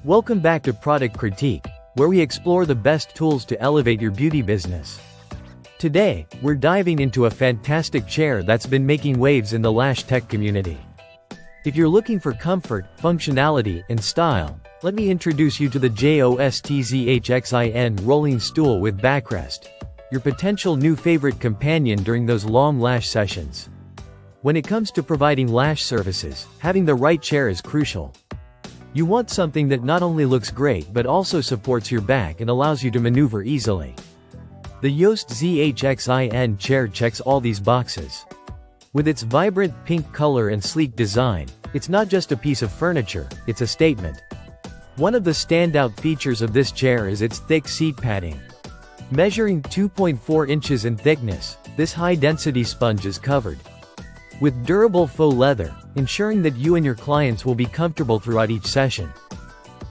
Welcome back to Product Critique, where we explore the best tools to elevate your beauty business. Today, we're diving into a fantastic chair that's been making waves in the Lash Tech community. If you're looking for comfort, functionality, and style, let me introduce you to the JOSTZHXIN rolling stool with backrest, your potential new favorite companion during those long lash sessions. When it comes to providing lash services, having the right chair is crucial. You want something that not only looks great but also supports your back and allows you to maneuver easily. The JOSTZHXIN chair checks all these boxes. With its vibrant pink color and sleek design, it's not just a piece of furniture, it's a statement. One of the standout features of this chair is its thick seat padding. Measuring 2.4 inches in thickness, this high-density sponge is covered with durable faux leather, ensuring that you and your clients will be comfortable throughout each session.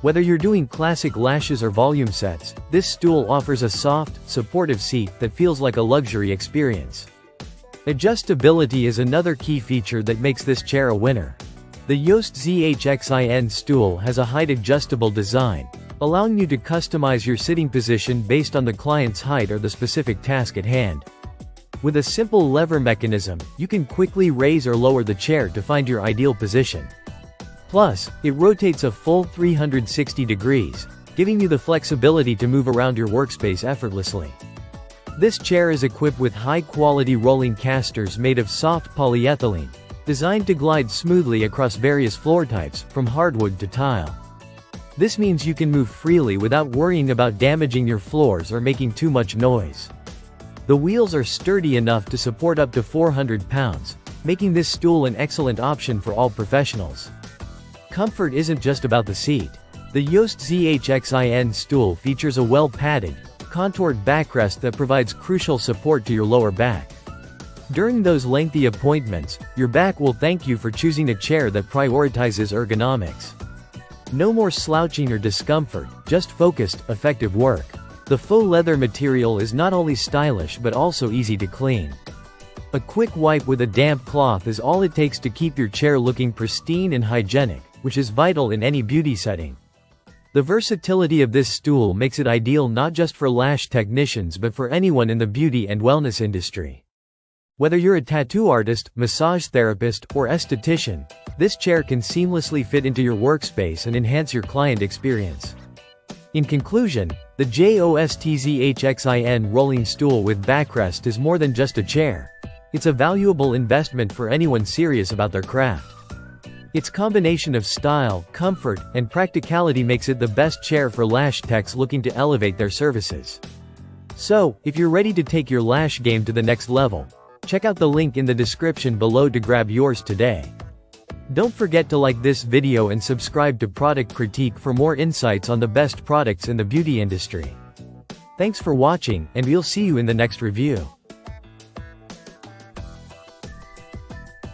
Whether you're doing classic lashes or volume sets, this stool offers a soft, supportive seat that feels like a luxury experience. Adjustability is another key feature that makes this chair a winner. The JOSTZHXIN stool has a height-adjustable design, allowing you to customize your sitting position based on the client's height or the specific task at hand. With a simple lever mechanism, you can quickly raise or lower the chair to find your ideal position. Plus, it rotates a full 360 degrees, giving you the flexibility to move around your workspace effortlessly. This chair is equipped with high-quality rolling casters made of soft polyethylene, designed to glide smoothly across various floor types, from hardwood to tile. This means you can move freely without worrying about damaging your floors or making too much noise. The wheels are sturdy enough to support up to 400 pounds, making this stool an excellent option for all professionals. Comfort isn't just about the seat. The JOSTZHXIN stool features a well-padded, contoured backrest that provides crucial support to your lower back. During those lengthy appointments, your back will thank you for choosing a chair that prioritizes ergonomics. No more slouching or discomfort, just focused, effective work. The faux leather material is not only stylish but also easy to clean. A quick wipe with a damp cloth is all it takes to keep your chair looking pristine and hygienic, which is vital in any beauty setting. The versatility of this stool makes it ideal not just for lash technicians but for anyone in the beauty and wellness industry. Whether you're a tattoo artist, massage therapist, or esthetician, this chair can seamlessly fit into your workspace and enhance your client experience. In conclusion, the JOSTZHXIN rolling stool with backrest is more than just a chair. It's a valuable investment for anyone serious about their craft. Its combination of style, comfort, and practicality makes it the best chair for lash techs looking to elevate their services. So, if you're ready to take your lash game to the next level, check out the link in the description below to grab yours today. Don't forget to like this video and subscribe to Product Critique for more insights on the best products in the beauty industry. Thanks for watching, and we'll see you in the next review.